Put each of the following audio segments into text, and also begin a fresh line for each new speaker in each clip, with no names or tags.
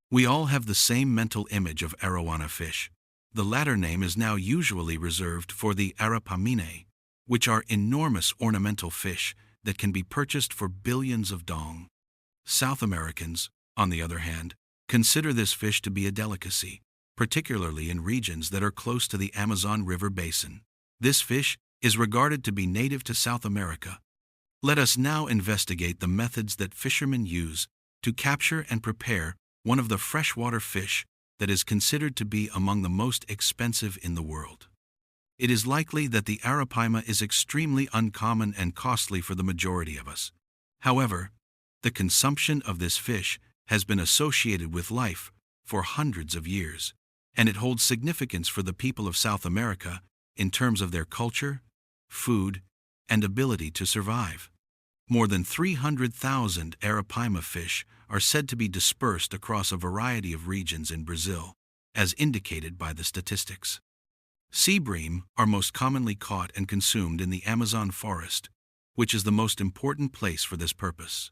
We all have the same mental image of arowana fish. The latter name is now usually reserved for the Arapaima, which are enormous ornamental fish that can be purchased for billions of dong. South Americans, on the other hand, consider this fish to be a delicacy, particularly in regions that are close to the Amazon River basin. This fish is regarded to be native to South America. Let us now investigate the methods that fishermen use to capture and prepare one of the freshwater fish that is considered to be among the most expensive in the world. It is likely that the Arapaima is extremely uncommon and costly for the majority of us. However, the consumption of this fish has been associated with life for hundreds of years, and it holds significance for the people of South America in terms of their culture, food, and ability to survive. More than 300,000 Arapaima fish are said to be dispersed across a variety of regions in Brazil, as indicated by the statistics. Sea bream are most commonly caught and consumed in the Amazon forest, which is the most important place for this purpose.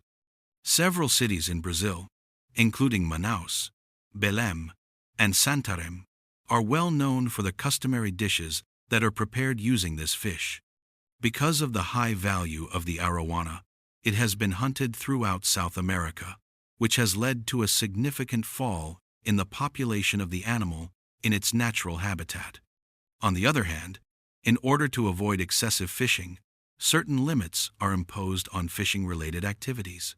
Several cities in Brazil, including Manaus, Belém, and Santarém, are well known for the customary dishes that are prepared using this fish. Because of the high value of the arowana, it has been hunted throughout South America, which has led to a significant fall in the population of the animal in its natural habitat. On the other hand, in order to avoid excessive fishing, certain limits are imposed on fishing-related activities.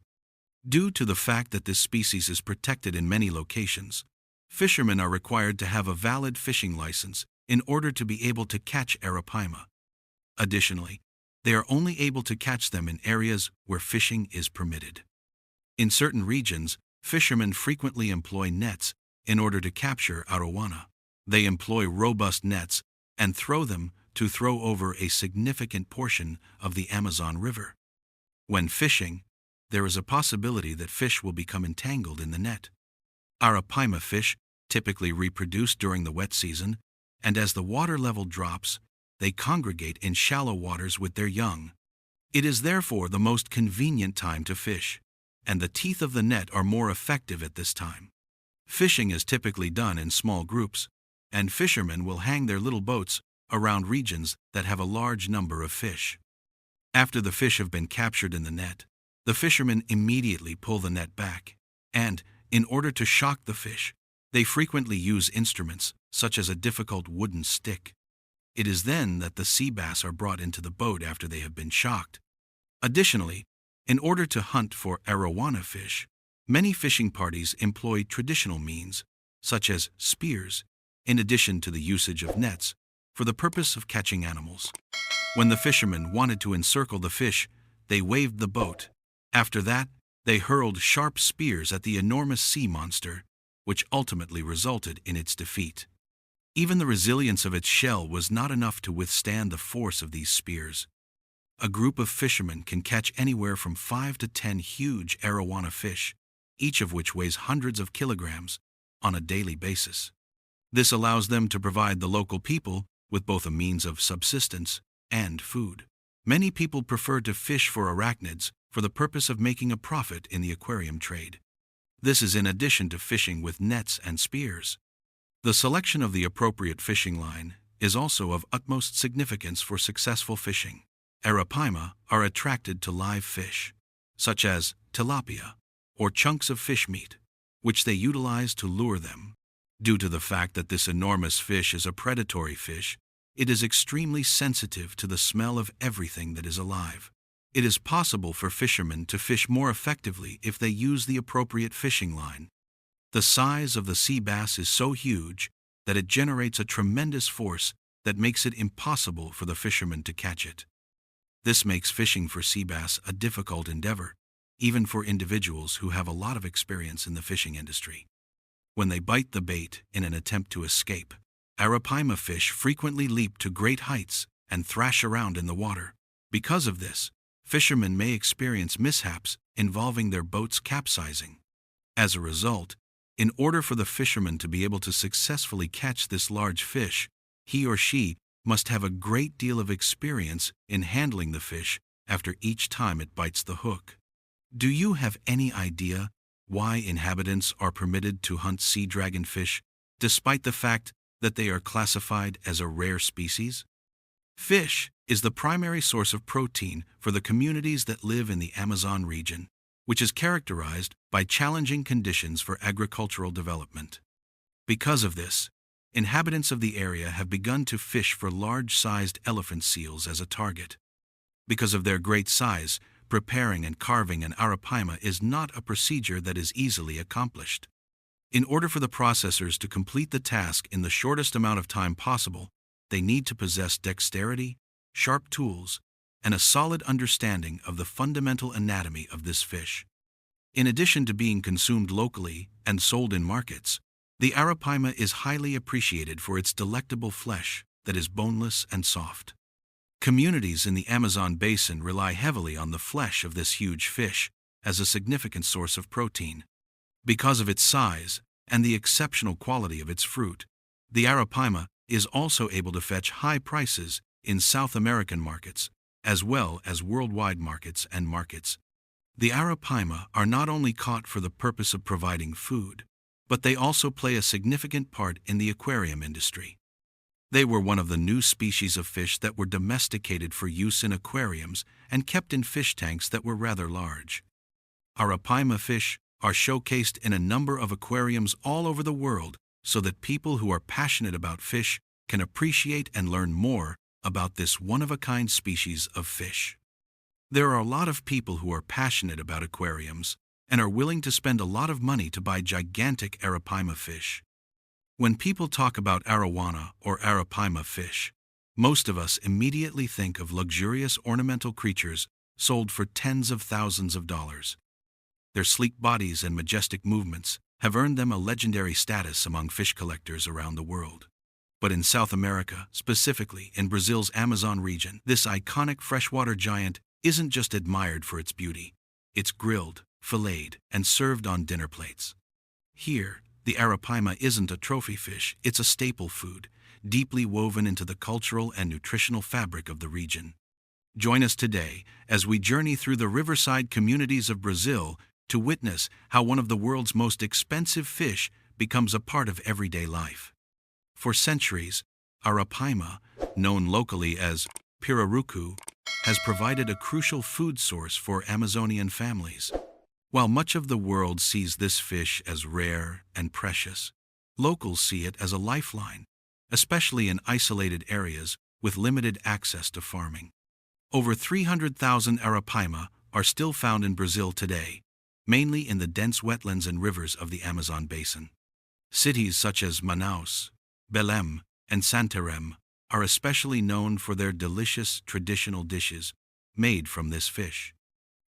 Due to the fact that this species is protected in many locations, fishermen are required to have a valid fishing license in order to be able to catch Arapaima. Additionally, they are only able to catch them in areas where fishing is permitted. In certain regions, fishermen frequently employ nets in order to capture arowana. They employ robust nets and throw them to throw over a significant portion of the Amazon River. When fishing, there is a possibility that fish will become entangled in the net. Arapaima fish typically reproduce during the wet season, and as the water level drops, they congregate in shallow waters with their young. It is therefore the most convenient time to fish, and the teeth of the net are more effective at this time. Fishing is typically done in small groups, and fishermen will hang their little boats around regions that have a large number of fish. After the fish have been captured in the net, the fishermen immediately pull the net back, and, in order to shock the fish, they frequently use instruments such as a difficult wooden stick. It is then that the sea bass are brought into the boat after they have been shocked. Additionally, in order to hunt for arowana fish, many fishing parties employ traditional means, such as spears, in addition to the usage of nets, for the purpose of catching animals. When the fishermen wanted to encircle the fish, they waved the boat. After that, they hurled sharp spears at the enormous sea monster, which ultimately resulted in its defeat. Even the resilience of its shell was not enough to withstand the force of these spears. A group of fishermen can catch anywhere from 5 to 10 huge arowana fish, each of which weighs hundreds of kilograms, on a daily basis. This allows them to provide the local people with both a means of subsistence and food. Many people prefer to fish for arachnids for the purpose of making a profit in the aquarium trade. This is in addition to fishing with nets and spears. The selection of the appropriate fishing line is also of utmost significance for successful fishing. Arapaima are attracted to live fish, such as tilapia, or chunks of fish meat, which they utilize to lure them. Due to the fact that this enormous fish is a predatory fish, it is extremely sensitive to the smell of everything that is alive. It is possible for fishermen to fish more effectively if they use the appropriate fishing line. The size of the sea bass is so huge that it generates a tremendous force that makes it impossible for the fishermen to catch it. This makes fishing for sea bass a difficult endeavor, even for individuals who have a lot of experience in the fishing industry. When they bite the bait in an attempt to escape, Arapaima fish frequently leap to great heights and thrash around in the water. Because of this, fishermen may experience mishaps involving their boats capsizing. As a result, in order for the fisherman to be able to successfully catch this large fish, he or she must have a great deal of experience in handling the fish after each time it bites the hook. Do you have any idea why inhabitants are permitted to hunt sea dragonfish despite the fact that they are classified as a rare species? Fish is the primary source of protein for the communities that live in the Amazon region, which is characterized by challenging conditions for agricultural development. Because of this, inhabitants of the area have begun to fish for large-sized elephant seals as a target. Because of their great size, preparing and carving an arapaima is not a procedure that is easily accomplished. In order for the processors to complete the task in the shortest amount of time possible, they need to possess dexterity, sharp tools, and a solid understanding of the fundamental anatomy of this fish. In addition to being consumed locally and sold in markets, the arapaima is highly appreciated for its delectable flesh that is boneless and soft. Communities in the Amazon basin rely heavily on the flesh of this huge fish as a significant source of protein. Because of its size and the exceptional quality of its fruit, the arapaima is also able to fetch high prices in South American markets, as well as worldwide markets and markets. The arapaima are not only caught for the purpose of providing food, but they also play a significant part in the aquarium industry. They were one of the new species of fish that were domesticated for use in aquariums and kept in fish tanks that were rather large. Arapaima fish are showcased in a number of aquariums all over the world so that people who are passionate about fish can appreciate and learn more about this one-of-a-kind species of fish. There are a lot of people who are passionate about aquariums and are willing to spend a lot of money to buy gigantic arapaima fish. When people talk about arowana or arapaima fish, most of us immediately think of luxurious ornamental creatures sold for tens of thousands of dollars. Their sleek bodies and majestic movements have earned them a legendary status among fish collectors around the world. But in South America, specifically in Brazil's Amazon region, this iconic freshwater giant isn't just admired for its beauty. It's grilled, filleted, and served on dinner plates. Here, the arapaima isn't a trophy fish, it's a staple food, deeply woven into the cultural and nutritional fabric of the region. Join us today as we journey through the riverside communities of Brazil to witness how one of the world's most expensive fish becomes a part of everyday life. For centuries, arapaima, known locally as pirarucu, has provided a crucial food source for Amazonian families. While much of the world sees this fish as rare and precious, locals see it as a lifeline, especially in isolated areas with limited access to farming. Over 300,000 arapaima are still found in Brazil today, mainly in the dense wetlands and rivers of the Amazon basin. Cities such as Manaus, Belém, and Santarém are especially known for their delicious traditional dishes made from this fish.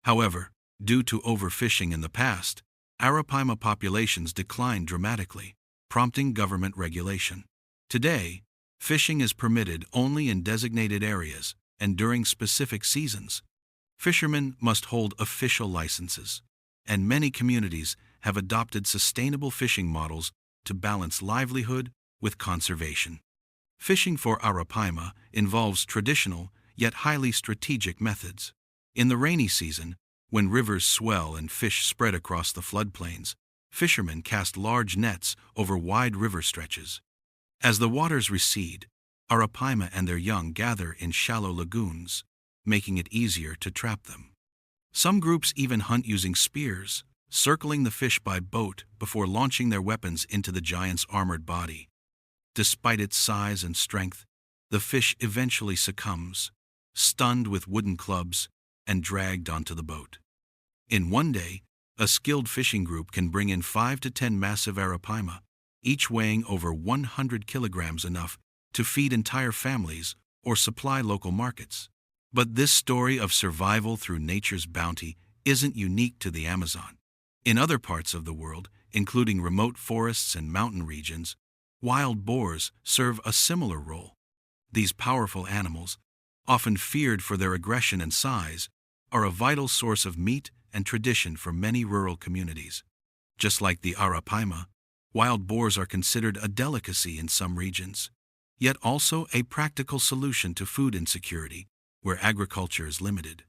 However, due to overfishing in the past, arapaima populations declined dramatically, prompting government regulation. Today, fishing is permitted only in designated areas and during specific seasons. Fishermen must hold official licenses, and many communities have adopted sustainable fishing models to balance livelihood with conservation. Fishing for arapaima involves traditional yet highly strategic methods. In the rainy season, when rivers swell and fish spread across the floodplains, fishermen cast large nets over wide river stretches. As the waters recede, arapaima and their young gather in shallow lagoons, making it easier to trap them. Some groups even hunt using spears, circling the fish by boat before launching their weapons into the giant's armored body. Despite its size and strength, the fish eventually succumbs, stunned with wooden clubs and dragged onto the boat. In one day, a skilled fishing group can bring in 5 to 10 massive arapaima, each weighing over 100 kilograms, enough to feed entire families or supply local markets. But this story of survival through nature's bounty isn't unique to the Amazon. In other parts of the world, including remote forests and mountain regions, wild boars serve a similar role. These powerful animals, often feared for their aggression and size, are a vital source of meat and tradition for many rural communities. Just like the arapaima, wild boars are considered a delicacy in some regions, yet also a practical solution to food insecurity where agriculture is limited.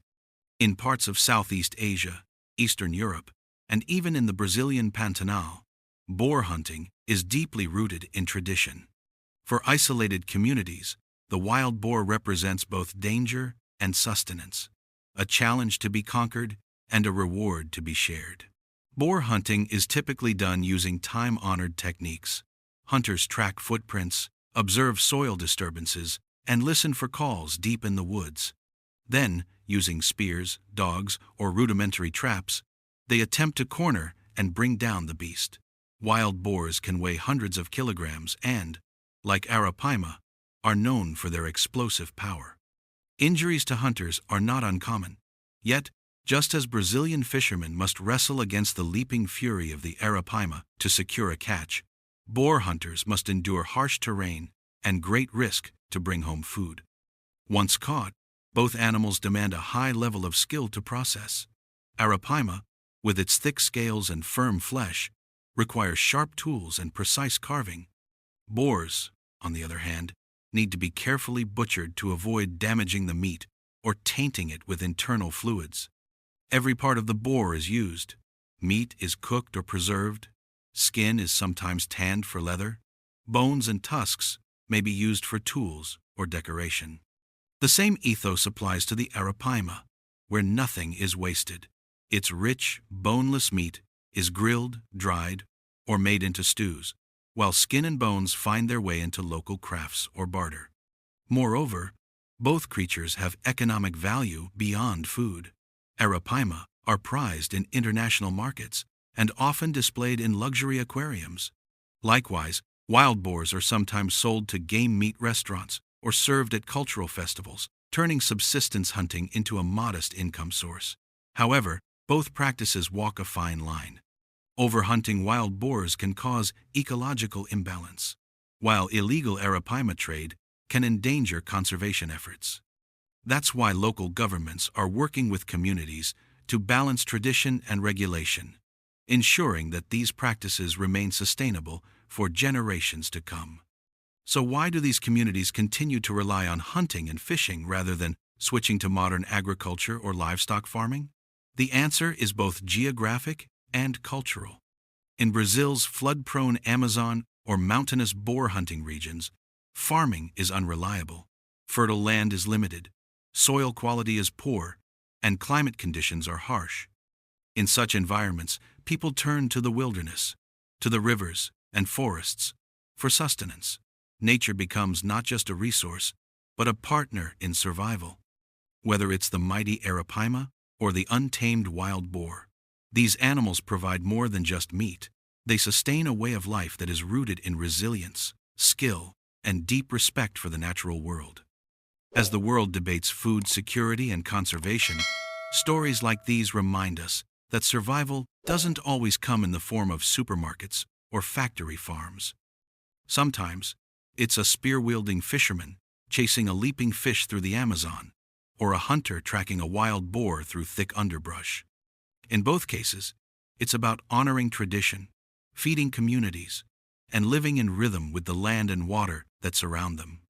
In parts of Southeast Asia, Eastern Europe, and even in the Brazilian Pantanal, boar hunting is deeply rooted in tradition. For isolated communities, the wild boar represents both danger and sustenance, a challenge to be conquered and a reward to be shared. Boar hunting is typically done using time-honored techniques. Hunters track footprints, observe soil disturbances, and listen for calls deep in the woods. Then, using spears, dogs, or rudimentary traps, they attempt to corner and bring down the beast. Wild boars can weigh hundreds of kilograms and, like Arapaima, are known for their explosive power. Injuries to hunters are not uncommon. Yet, just as Brazilian fishermen must wrestle against the leaping fury of the Arapaima to secure a catch, boar hunters must endure harsh terrain and great risk to bring home food. Once caught, both animals demand a high level of skill to process. Arapaima, with its thick scales and firm flesh, requires sharp tools and precise carving. Boars, on the other hand, need to be carefully butchered to avoid damaging the meat or tainting it with internal fluids. Every part of the boar is used. Meat is cooked or preserved. Skin is sometimes tanned for leather. Bones and tusks may be used for tools or decoration. The same ethos applies to the Arapaima, where nothing is wasted. Its rich, boneless meat is grilled, dried, or made into stews, while skin and bones find their way into local crafts or barter. Moreover, both creatures have economic value beyond food. Arapaima are prized in international markets and often displayed in luxury aquariums. Likewise, wild boars are sometimes sold to game meat restaurants or served at cultural festivals, turning subsistence hunting into a modest income source. However, both practices walk a fine line. Overhunting wild boars can cause ecological imbalance, while illegal Arapaima trade can endanger conservation efforts. That's why local governments are working with communities to balance tradition and regulation, ensuring that these practices remain sustainable for generations to come. So why do these communities continue to rely on hunting and fishing rather than switching to modern agriculture or livestock farming? The answer is both geographic and cultural. In Brazil's flood-prone Amazon or mountainous boar hunting regions, farming is unreliable, fertile land is limited, soil quality is poor, and climate conditions are harsh. In such environments, people turn to the wilderness, to the rivers and forests, for sustenance. Nature becomes not just a resource, but a partner in survival. Whether it's the mighty Arapaima or the untamed wild boar, these animals provide more than just meat. They sustain a way of life that is rooted in resilience, skill, and deep respect for the natural world. As the world debates food security and conservation, stories like these remind us that survival doesn't always come in the form of supermarkets or factory farms. Sometimes, it's a spear-wielding fisherman chasing a leaping fish through the Amazon, or a hunter tracking a wild boar through thick underbrush. In both cases, it's about honoring tradition, feeding communities, and living in rhythm with the land and water that surround them.